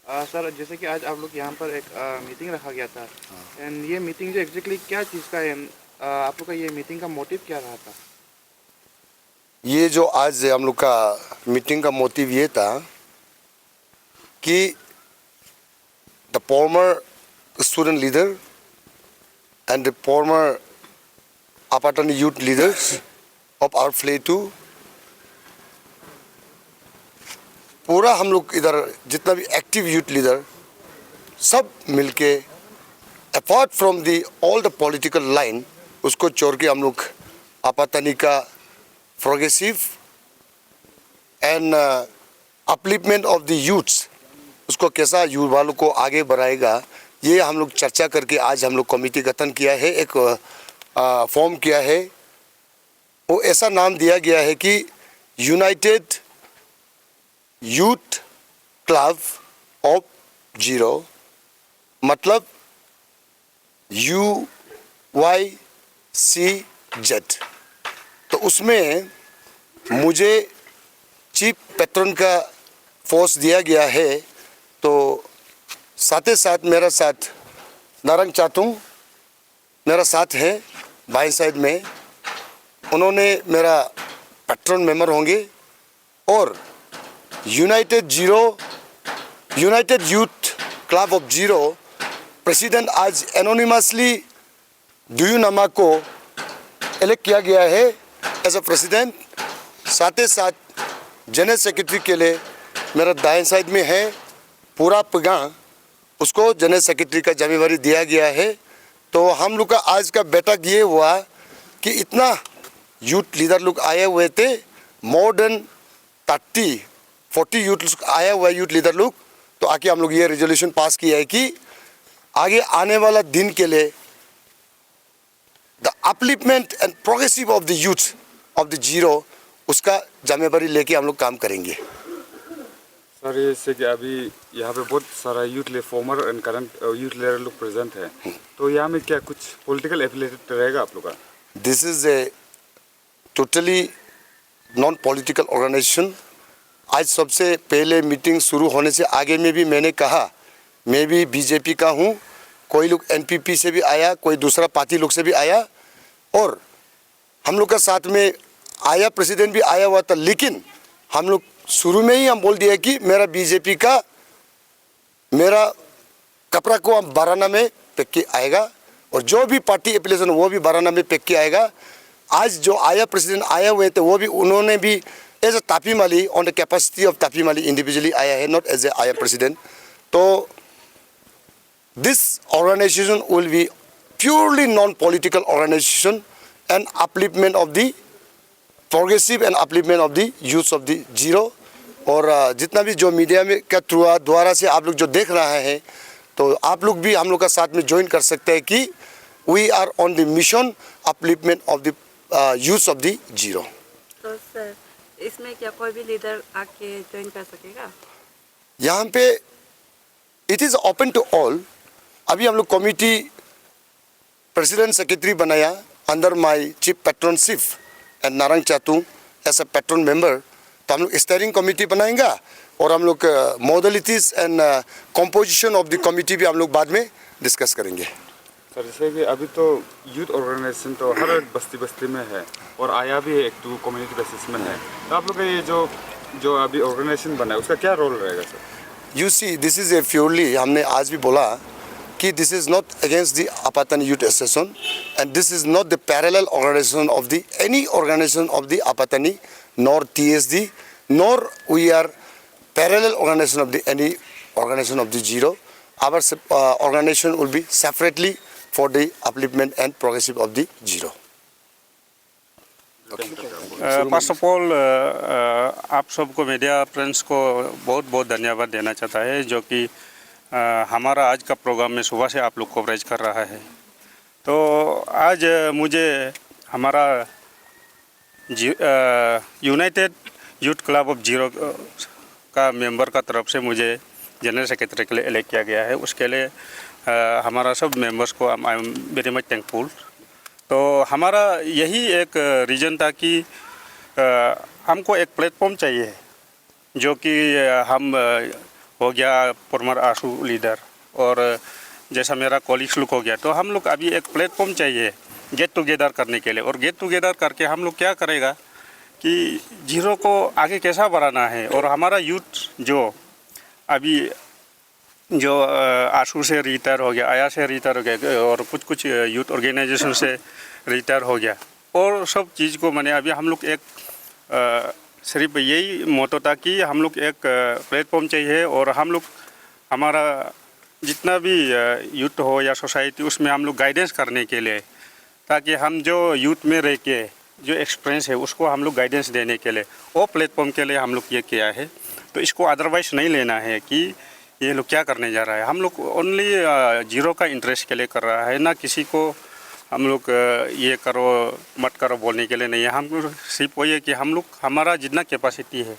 Sir जैसे कि आज आप लोग यहाँ पर एक मीटिंग रखा गया था एंड ये मीटिंग जो एग्जैक्टली क्या चीज़ का है आप लोग का ये मीटिंग का मोटिव क्या रहा था? ये जो आज हम लोग का मीटिंग का मोटिव ये था कि the former student leader and the former Apatani youth leaders of our plateau, पूरा हम लोग इधर जितना भी एक्टिव यूथ लीडर सब मिलके apart from the all the political line उसको छोड़ के हम लोग अपाटनी का progressive and upliftment of the youths, उसको कैसा युवा लोग को आगे बढ़ाएगा, ये हम लोग चर्चा करके आज हम लोग कमेटी गठन किया है, एक फॉर्म किया है। वो ऐसा नाम दिया गया है कि United Youth Club of zero, मतलब UYCZ। तो उसमें मुझे चीफ पैट्रन का फोर्स दिया गया है। तो साथ ही साथ मेरा साथ नारंग चातुंग मेरा साथ है बाएं साइड में, उन्होंने मेरा पैट्रन मेंबर होंगे। और United Youth Club of zero president आज एनोनिमसली दुयू नमा को इलेक्ट किया गया है एज अ प्रेसिडेंट। साथ ही साथ जनरल सेक्रेटरी के लिए मेरा दाएं साइड में है पूरा पगा, उसको जनरल सेक्रेटरी का जिम्मेवारी दिया गया है। तो हम लोग का आज का बैठक ये हुआ कि इतना यूथ लीडर लोग आए हुए थे, मोर देन 30-40 यूथ आया हुआ यूथ लीडर लोग। तो आके हम लोग ये रेजोल्यूशन पास किया है कि आगे आने वाला दिन के लिए the upliftment and progressive of the youth of the zero, उसका जिम्मेवारी लेके हम लोग काम करेंगे। सर ये से कि अभी यहाँ पे बहुत सारा farmer and current youth leader लोग प्रेजेंट है, तो यहाँ में क्या कुछ पॉलिटिकल एफिलिएटेड रहेगा आप लोग का? This is a totally non political organization. आज सबसे पहले मीटिंग शुरू होने से आगे में भी मैंने कहा मैं भी बीजेपी का हूँ, कोई लोग एनपीपी से भी आया, कोई दूसरा पार्टी लोग से भी आया, और हम लोग का साथ में आया प्रेसिडेंट भी आया हुआ था। लेकिन हम लोग शुरू में ही हम बोल दिया कि मेरा बीजेपी का मेरा कपड़ा को हम बाराना में पैक के आएगा, और जो भी पार्टी एप्लीकेशन वो भी बाराना में पैक के आएगा। आज जो आया प्रेसिडेंट आया हुए थे वो भी उन्होंने भी एज अ तापी माली ऑन द कैपेसिटी ऑफ तापी माली इंडिविजुअली आया है, नॉट एज ए आया प्रेसिडेंट। तो this organization will be purely non political organization and upliftment of the progressive and upliftment of the youth of the zero. और जितना भी जो मीडिया में का द्वारा से आप लोग जो देख रहे हैं, तो आप लोग भी हम लोग का साथ में ज्वाइन कर सकते हैं कि we are on the mission upliftment of the youth of the zero. तो सर इसमें क्या कोई भी लीडर आके ज्वाइन कर सकेगा? यहाँ पे it is open to all. अभी हम लोग कमिटी प्रेसिडेंट सेक्रेटरी बनाया under my chief patronage and Narang Chatung as a patron member. तो हम लोग स्टीयरिंग कमेटी बनाएंगे, और हम लोग modalities and composition of the committee भी हम लोग बाद में डिस्कस करेंगे। सर जैसे कि अभी तो यूथ ऑर्गेनाइजेशन तो हर बस्ती बस्ती में है और आया भी एक तो कम्युनिटी बेसिस में है, तो आप लोग का ये जो अभी ऑर्गेनाइजेशन बना है उसका क्या रोल रहेगा sir? You see this is a purely, हमने आज भी बोला कि this is not against the Apatani youth association and this is not the parallel organisation of the any organisation of the Apatani nor TSD nor we are parallel organisation of the any organisation of the Ziro. Our organisation will be separately for the upliftment and progressive of the zero. First of all आप सबको media friends को बहुत बहुत धन्यवाद देना चाहता है, जो कि हमारा आज का प्रोग्राम में सुबह से आप लोग कवरेज कर रहा है। तो आज मुझे हमारा United Youth Club of zero का मेंबर का तरफ से मुझे जनरल सेक्रेटरी के लिए इलेक्ट किया गया है। उसके लिए हमारा सब मेंबर्स को I am very much thankful. तो हमारा यही एक रीज़न था कि हमको एक प्लेटफॉर्म चाहिए जो कि हम हो गया फॉर्मर आशू लीडर, और जैसा मेरा कॉलीग्स लुक हो गया, तो हम लोग अभी एक प्लेटफॉर्म चाहिए गेट टुगेदर करने के लिए। और गेट टुगेदर करके हम लोग क्या करेगा कि जीरो को आगे कैसा बढ़ाना है। और हमारा यूथ जो अभी जो आशू से रिटायर हो गया, आया से रिटायर हो गया, और कुछ यूथ ऑर्गेनाइजेशन से रिटायर हो गया, और सब चीज़ को मैंने अभी हम लोग एक सिर्फ यही मोटो था कि हम लोग एक प्लेटफॉर्म चाहिए, और हम लोग हमारा जितना भी यूथ हो या सोसाइटी उसमें हम लोग गाइडेंस करने के लिए, ताकि हम जो यूथ में रह के जो एक्सपीरियंस है उसको हम लोग गाइडेंस देने के लिए वो प्लेटफॉर्म के लिए हम लोग ये किया है। तो इसको अदरवाइज नहीं लेना है कि ये लोग क्या करने जा रहा है। हम लोग ओनली जीरो का इंटरेस्ट के लिए कर रहा है, ना किसी को हम लोग ये करो मत करो बोलने के लिए नहीं है। हम सिर्फ वही है कि हम लोग हमारा जितना कैपेसिटी है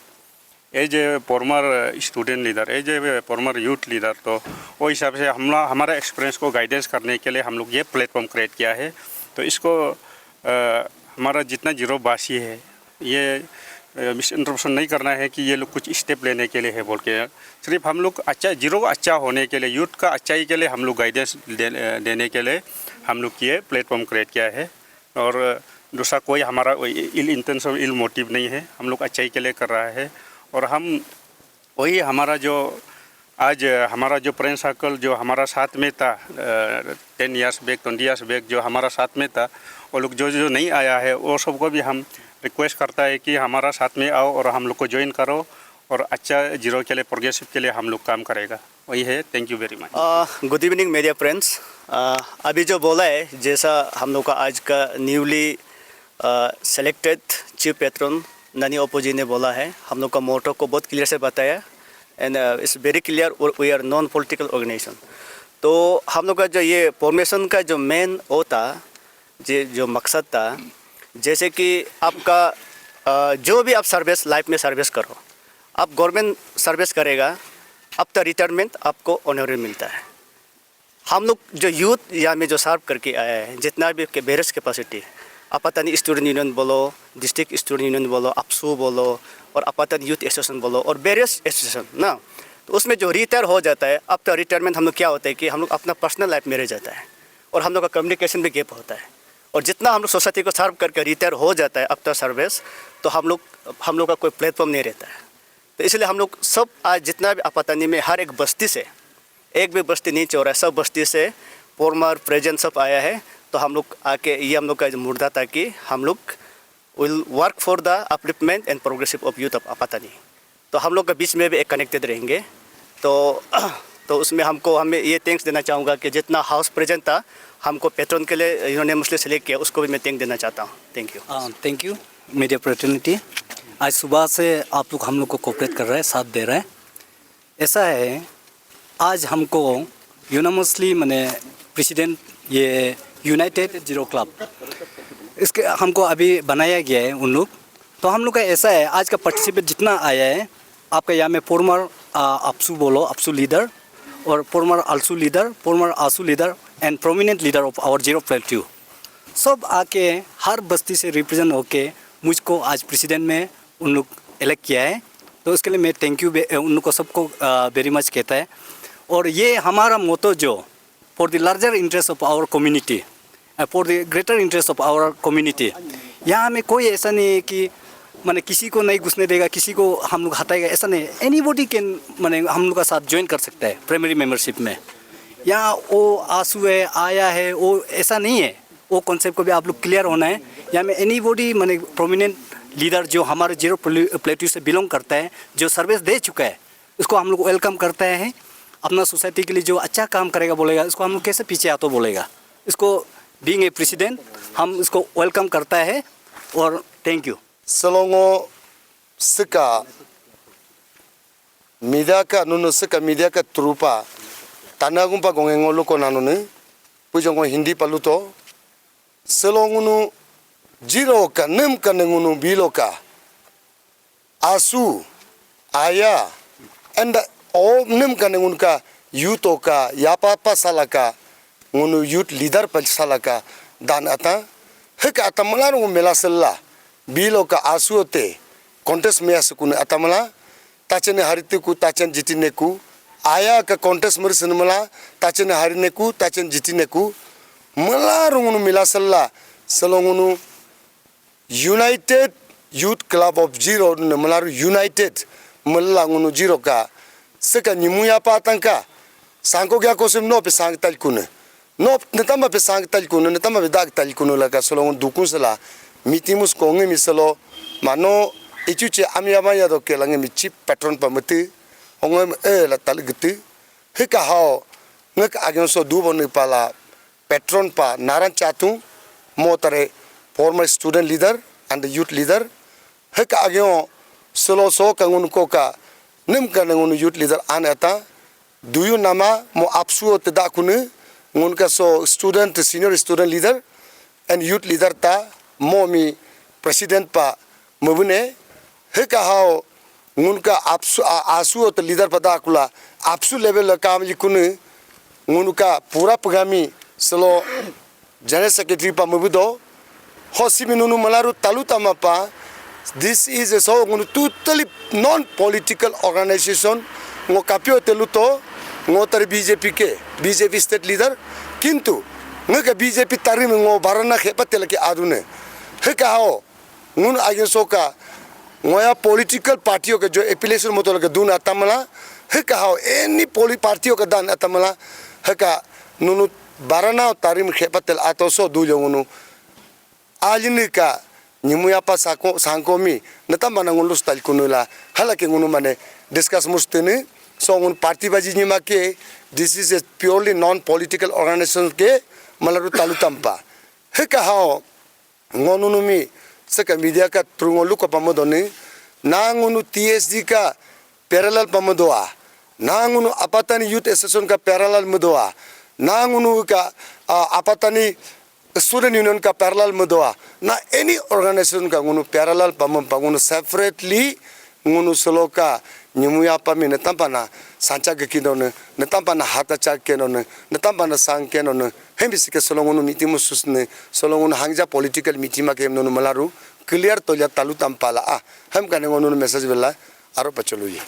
as a former student leader, as a former youth leader, तो वो हिसाब से हमारा एक्सपीरियंस को गाइडेंस करने के लिए हम लोग ये प्लेटफॉर्म क्रिएट किया है। तो इसको हमारा जितना जीरो बासी है ये मिस इंटरप्रेशन नहीं करना है कि ये लोग कुछ स्टेप लेने के लिए है बोल के। सिर्फ हम लोग अच्छा जीरो अच्छा होने के लिए, यूथ का अच्छाई के लिए हम लोग गाइडेंस देने के लिए हम लोग ये प्लेटफॉर्म क्रिएट किया है। और दूसरा कोई हमारा इल इंटेंशन इल मोटिव नहीं है, हम लोग अच्छाई के लिए कर रहा है। और हम वही हमारा जो आज हमारा जो फ्रेंड सर्कल जो हमारा साथ में था 10 ईयर्स बैक 20 ईयर्स बैक जो हमारा साथ में था, वो लोग जो जो नहीं आया है वो सबको भी हम रिक्वेस्ट करता है कि हमारा साथ में आओ और हम लोग को ज्वाइन करो, और अच्छा जीरो के लिए प्रोग्रेसिव के लिए हम लोग काम करेगा। वही है। Thank you very much. Good evening media friends. अभी जो बोला है जैसा हम लोग का आज का न्यूली सेलेक्टेड चीफ पेट्रन नानी ओप्पो जी ने बोला है, हम लोग का मोटो को बहुत क्लियर से बताया and it's very clear we are non political organization. तो हम लोग का जो ये फॉर्मेशन का जो मेन वो था जो मकसद था, जैसे कि आपका जो भी आप सर्विस लाइफ में सर्विस करो, आप गवर्नमेंट सर्विस करेगा आफ्टर रिटायरमेंट आपको ऑनरेरी मिलता है। हम लोग जो यूथ यहाँ में जो सर्व करके आया है, जितना भी वेरियस कैपेसिटी, आपातनी स्टूडेंट यूनियन बोलो, डिस्ट्रिक्ट स्टूडेंट यूनियन बोलो, अपसू बोलो, और आपातनी यूथ एसोसिएशन बोलो, और वेरियस एसोसिएशन ना, तो उसमें जो रिटायर हो जाता है आफ्टर रिटायरमेंट हम लोग क्या होता है कि हम लोग अपना पर्सनल लाइफ में रह जाता है, और हम लोग का कम्युनिकेशन भी गैप होता है। और जितना हम लोग सोसाइटी को सर्व करके रिटायर हो जाता है आफ्टर सर्विस, तो हम लोग का कोई प्लेटफॉर्म नहीं रहता है। तो इसलिए हम लोग सब आज जितना भी आपातनी में हर एक बस्ती से, एक भी बस्ती नहीं छोड़ा है, सब बस्ती से फॉर्मर प्रेजेंट सब आया है। तो हम लोग आके ये हम लोग का मुद्दा था कि हम लोग will work for the upliftment and progressive of youth of Apatani. तो हम लोग के बीच में भी एक कनेक्टेड रहेंगे। तो उसमें हमें ये थैंक्स देना चाहूँगा कि जितना हाउस प्रेजेंट था हमको पेट्रन के लिए यूनानिमसली सेलेक्ट किया, उसको भी मैं थैंक देना चाहता हूँ। Thank you. Thank you media opportunity. आज सुबह से आप लोग हम लोग को कोऑपरेट कर रहे हैं, साथ दे रहे हैं। ऐसा है आज हमको यूनानिमसली मैंने प्रेसिडेंट ये यूनाइटेड जीरो क्लब इसके हमको अभी बनाया गया है उन लोग। तो हम लोग का ऐसा है आज का पार्टिसिपेट जितना आया है आपका यहाँ में फॉर्मर अपसू बोलो, अपसू लीडर, और former ALSU leader, former AASU leader and prominent leader of our Ziro plateau सब आके हर बस्ती से रिप्रेजेंट होके मुझको आज प्रेसिडेंट में उन लोग इलेक्ट किया है। तो उसके लिए मैं थैंक यू उन लोग को सबको वेरी मच कहता है। और ये हमारा मोटो जो for the larger interest of our community, for the greater interest of our community, यहाँ में कोई ऐसा नहीं है कि मैंने किसी को नहीं घुसने देगा, किसी को हम लोग हटाएगा, ऐसा नहीं। एनीबॉडी कैन मैंने हम लोग का साथ ज्वाइन कर सकता है प्राइमरी मेंबरशिप में। यहाँ वो आंसू है आया है वो ऐसा नहीं है, वो कॉन्सेप्ट को भी आप लोग क्लियर होना है। यहाँ में एनीबॉडी मैंने प्रोमिनेंट लीडर जो हमारे जीरो प्लेट्यू से बिलोंग करता है, जो सर्विस दे चुका है, उसको हम लोग वेलकम करते हैं। अपना सोसाइटी के लिए जो अच्छा काम करेगा बोलेगा, इसको हम लोग कैसे पीछे आता बोलेगा। इसको बीइंग ए प्रेसिडेंट हम इसको वेलकम करता है और thank you. Selongo seka media ka trupa tanagumpa gongengo loko nanone pujongo hindi paluto selongunu jiro ka nem ka nengunu biloka asu aya and all nem ka nengun ka yuto ka yapa pasalaka ngunu youth leader pasalaka dan ata heka atamangano melasella bilo ka asuote contest me asukune atamala tachene haritiku tachen jitineku आया का contest मर सनमला ताचन हारिने को ताचन जितिने को मला रुंगनु मिला सल्ला सलोंगनु United Youth Club of Ziro न मलारु यूनाइटेड मला nguनु जीरो का seka nimuya patangka sangko gya kosim no pe sang tal kun no netama pe sang tal kun netama be dag tal kun la ka solong dukun sala mitimus ko nge misalo mano ichuche amyama ya do ke lang mi chip patron pamati ongem la tal gitu he ka ha ngak agyon so du bon pala patron pa naran chatu motare former student leader and the youth leader he ka agyon solo so kangun ko ka nim ka ngun youth leader anata do you nama mo apsu te da kun ngun ka so student senior student leader and youth leader ta mo mi president pa mabune he ka ha ngun ka apsu asu te leader pada kula apsu level ka mi kun ngun ka pura pagami solo general secretary pa mabudo hosiminu malaru taluta mapa. This is a so totally non-political organization. Ngo kapio teluto ngo tar BJP ke BJP state leader kintu ngo BJP tarim ngo barana khepa telake adune he kaho ngun agen soka ngo ya political party ke jo affiliation motol ke dun atamala he kaho any party ke dan atamala he ka nunu barana tarim khepa tel atoso du jongunu ajini ka nimuya pa sangko mi nata mana ngulus tal kunula halake ngunu mane discuss mustene so ngun party baji nima ke this is a purely non political organization ke malaru talu tampa he ka ha ngonunu mi saka media ka trungolu ko pamodone na ngunu TSD ka parallel pamodoa na ngunu apatani youth association ka parallel modoa na ngunu ka apatani student union ka parallel modoa na any organization ka ngunu parallel pamam ngunu separately ngunu soloka nimuya pami netampana sancha gekidone netampana hata chak kenone netampana sang kenone hembisike solongunu mitimus susne solongunu hangja political mitima ke nonu malaru clear tolya talu tampala ham kane ngunu message bela aro pacholu ye